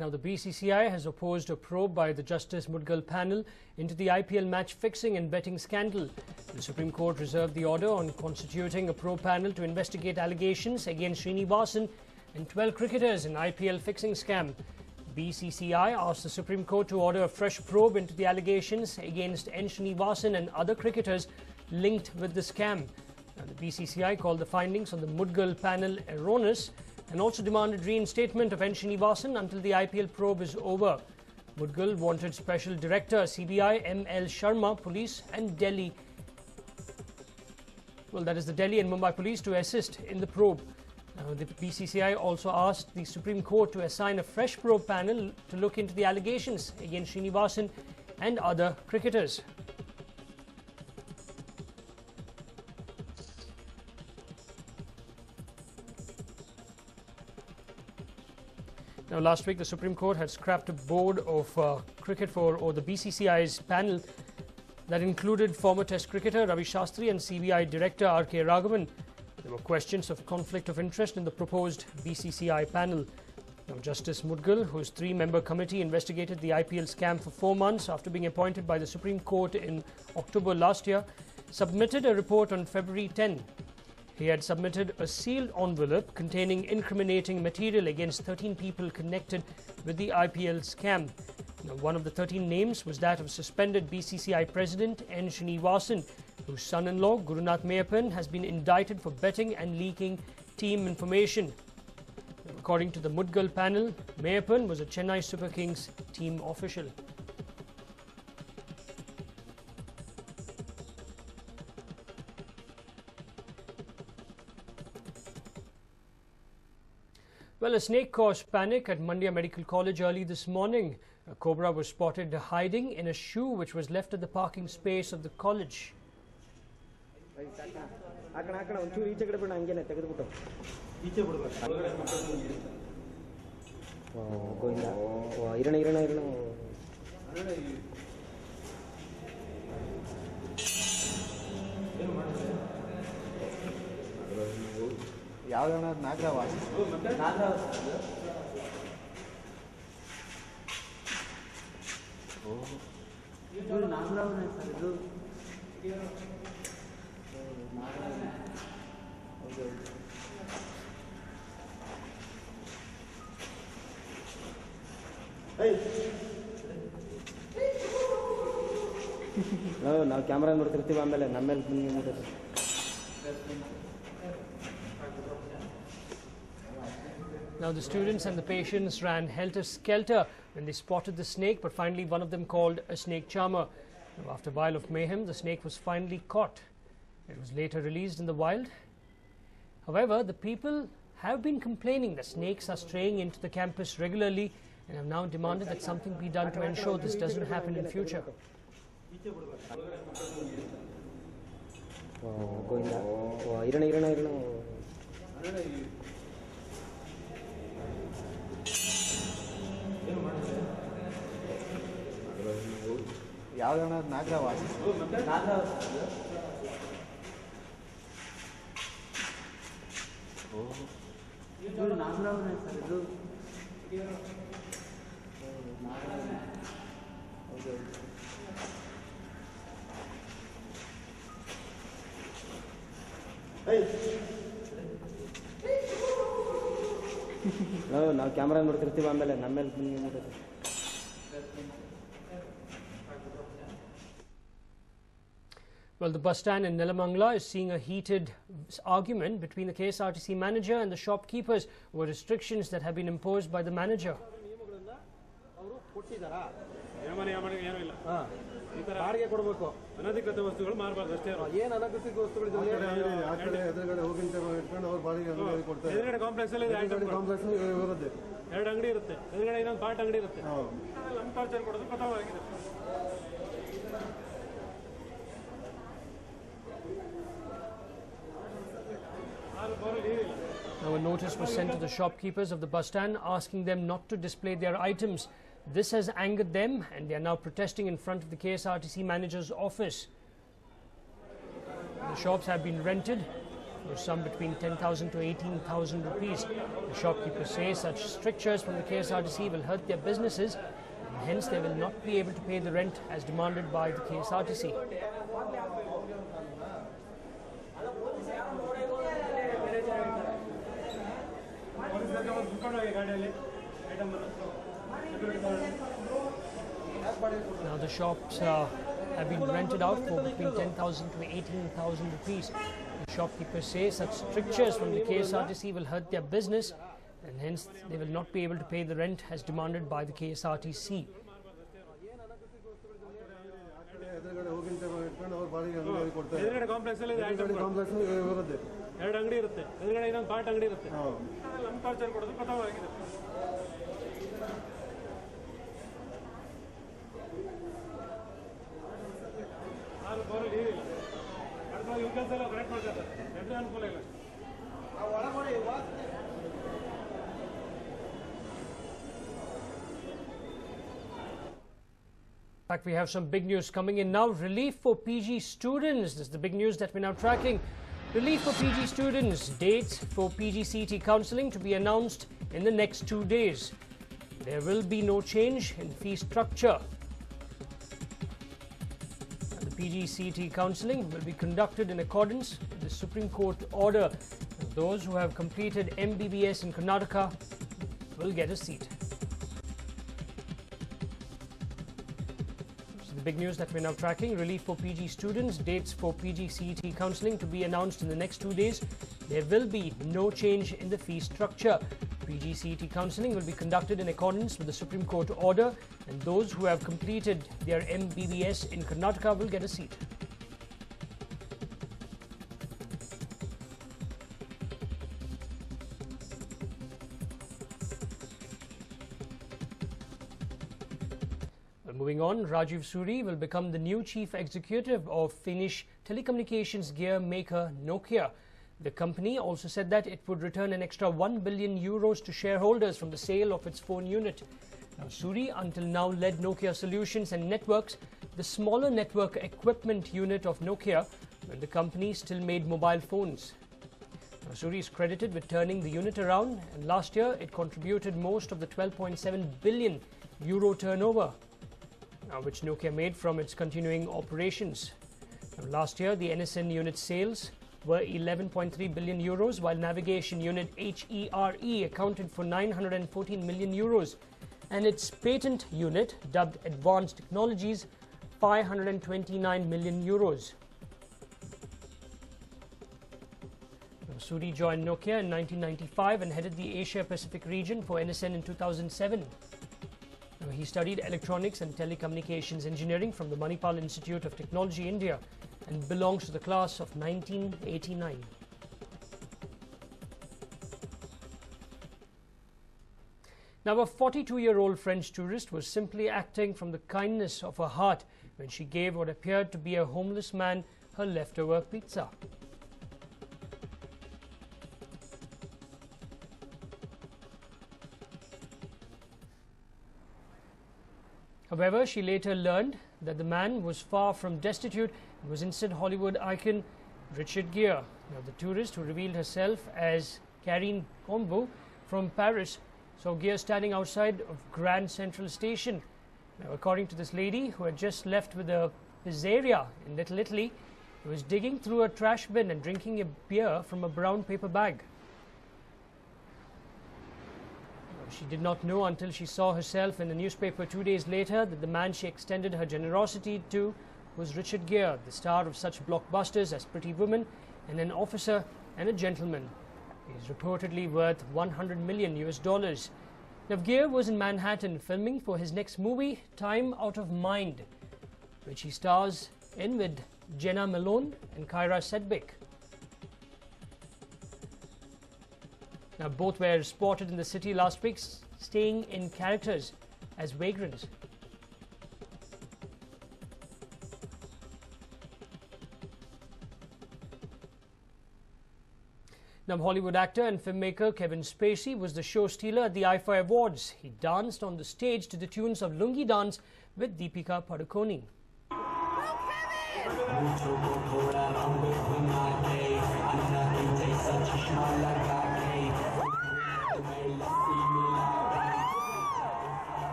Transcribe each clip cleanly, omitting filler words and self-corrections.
Now, the BCCI has opposed a probe by the Justice Mudgal panel into the IPL match fixing and betting scandal. The Supreme Court reserved the order on constituting a probe panel to investigate allegations against Srinivasan and 12 cricketers in IPL fixing scam. BCCI asked the Supreme Court to order a fresh probe into the allegations against N. Srinivasan and other cricketers linked with the scam. Now, the BCCI called the findings on the Mudgal panel erroneous and also demanded reinstatement of N. Srinivasan until the IPL probe is over. Mudgal wanted Special Director CBI M.L. Sharma Police and Delhi, that is the Delhi and Mumbai Police, to assist in the probe. The BCCI also asked the Supreme Court to assign a fresh probe panel to look into the allegations against Srinivasan and other cricketers. Now, last week, the Supreme Court had scrapped a board of cricket or the BCCI's panel that included former Test cricketer Ravi Shastri and CBI Director R.K. Raghavan. There were questions of conflict of interest in the proposed BCCI panel. Now, Justice Mudgal, whose three-member committee investigated the IPL scam for 4 months after being appointed by the Supreme Court in October last year, submitted a report on February 10. He had submitted a sealed envelope containing incriminating material against 13 people connected with the IPL scam. Now, one of the 13 names was that of suspended BCCI President N. Srinivasan, whose son-in-law Gurunath Mayappan has been indicted for betting and leaking team information. According to the Mudgal panel, Mayappan was a Chennai Super Kings team official. Well, a snake caused panic at Mandya Medical College early this morning. A cobra was spotted hiding in a shoe which was left at the parking space of the college. ನಾವು camera ನೋಡ್ತಿರ್ತೀವಿ ಆಮೇಲೆ ನಮ್ಮೇಲೆ Now, the students and the patients ran helter-skelter when they spotted the snake, but finally one of them called a snake charmer. Now, after a while of mayhem, the snake was finally caught. It was later released in the wild. However, the people have been complaining that snakes are straying into the campus regularly and have now demanded that something be done to ensure this doesn't happen in future. ನಾವು camera ನೋಡ್ತಿರ್ತೀವಿ ಆಮೇಲೆ ನಮ್ಮೇಲೆ Well, the bus stand in Nelamangala is seeing a heated argument between the KSRTC manager and the shopkeepers over restrictions that have been imposed by the manager. ಬಾಡಿಗೆ ಕೊಡಬೇಕು, ಅನಧಿಕೃತ ವಸ್ತುಗಳು ಮಾರಬಾರ್ದು ಅಷ್ಟೇ. ಏನು ಅನಧಿಕೃತ ವಸ್ತುಗಳು ಎದುರುಗಡೆ ಹೋಗಿಂತ ಇಟ್ಕೊಂಡು ಅವ್ರ ಬಾಡಿಗೆ ಕೊಡ್ತಾರೆ. ಎದುರುಗಡೆ ಕಾಂಪ್ಲೆಕ್ಸ್ ಅಲ್ಲಿ ಕಾಂಪ್ಲೆಕ್ಸ್ ಇರುತ್ತೆ, 2 ಅಂಗಡಿ ಇರುತ್ತೆ, ಎದುರುಗಡೆ ಇನ್ನೊಂದು ಪಾರ್ಟ್ ಅಂಗಡಿ ಇರುತ್ತೆ. ನಮ್ಮ ಟಾರ್ಚರ್ ಕೊಡೋದು ಪತವಾಗಿದೆ. Now, a notice was sent to the shopkeepers of the bus stand asking them not to display their items. This has angered them and they are now protesting in front of the KSRTC manager's office. The shops have been rented or some between 10,000 to 18,000 rupees. The shopkeepers say such strictures from the KSRTC will hurt their businesses, and hence they will not be able to pay the rent as demanded by the KSRTC. Now the shops have been rented out for between 10,000 to 18,000 rupees. The shopkeepers say such strictures from the KSRTC will hurt their business, and hence they will not be able to pay the rent as demanded by the KSRTC. In fact, we have some big news coming in now. Relief for PG students. This is the big news that we're now tracking. Relief for PG students. Dates for PGCET counselling to be announced in the next 2 days. There will be no change in fee structure. The PGCET counselling will be conducted in accordance with the Supreme Court order. Those who have completed MBBS in Karnataka will get a seat. The big news that we're now tracking. Relief for PG students. Dates for PGCET counselling to be announced in the next 2 days. There will be no change in the fee structure. PGCET counselling will be conducted in accordance with the Supreme Court order, and those who have completed their MBBS in Karnataka will get a seat. Moving on, Rajiv Suri will become the new chief executive of Finnish telecommunications gear maker Nokia. The company also said that it would return an extra 1 billion euros to shareholders from the sale of its phone unit. Now, Suri until now led Nokia Solutions and Networks, the smaller network equipment unit of Nokia, when the company still made mobile phones. Now, Suri is credited with turning the unit around, and last year it contributed most of the 12.7 billion euro turnover, which Nokia made from its continuing operations. Now, last year, the NSN unit sales were 11.3 billion euros, while navigation unit HERE accounted for 914 million euros, and its patent unit, dubbed Advanced Technologies, 529 million euros. Now, Suri joined Nokia in 1995 and headed the Asia-Pacific region for NSN in 2007. He studied electronics and telecommunications engineering from the Manipal Institute of Technology, India, and belongs to the class of 1989. Now, a 42-year-old French tourist was simply acting from the kindness of her heart when she gave what appeared to be a homeless man her leftover pizza. However, she later learned that the man was far from destitute and was instead Hollywood icon Richard Gere. Now, the tourist, who revealed herself as Karine Combeau from Paris, saw Gere standing outside of Grand Central Station. Now, according to this lady, who had just left with a pizzeria in Little Italy, he was digging through a trash bin and drinking a beer from a brown paper bag. She did not know until she saw herself in the newspaper 2 days later that the man she extended her generosity to was Richard Gere, the star of such blockbusters as Pretty Woman and An Officer and a Gentleman. He is reportedly worth $100 million. Now, Gere was in Manhattan filming for his next movie, Time Out of Mind, which he stars in with Jenna Malone and Kyra Sedgwick. Now, both were spotted in the city last week, staying in characters as vagrants. Now, Hollywood actor and filmmaker Kevin Spacey was the show stealer at the IFA Awards. He danced on the stage to the tunes of Lungi Dance with Deepika Padukone. Oh, Kevin!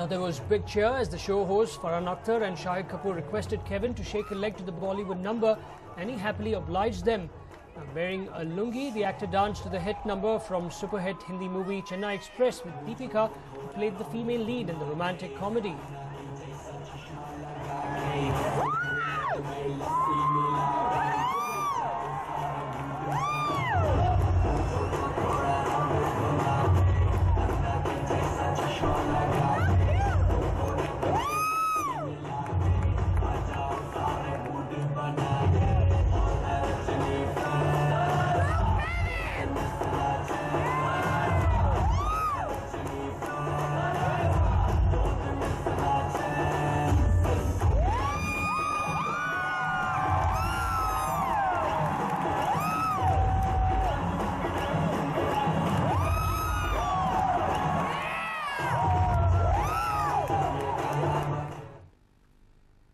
Now there was big cheer as the show hosts Farhan Akhtar and Shahid Kapoor requested Kevin to shake a leg to the Bollywood number, and he happily obliged them. Now, wearing a lungi, the actor danced to the hit number from super hit Hindi movie Chennai Express with Deepika, who played the female lead in the romantic comedy.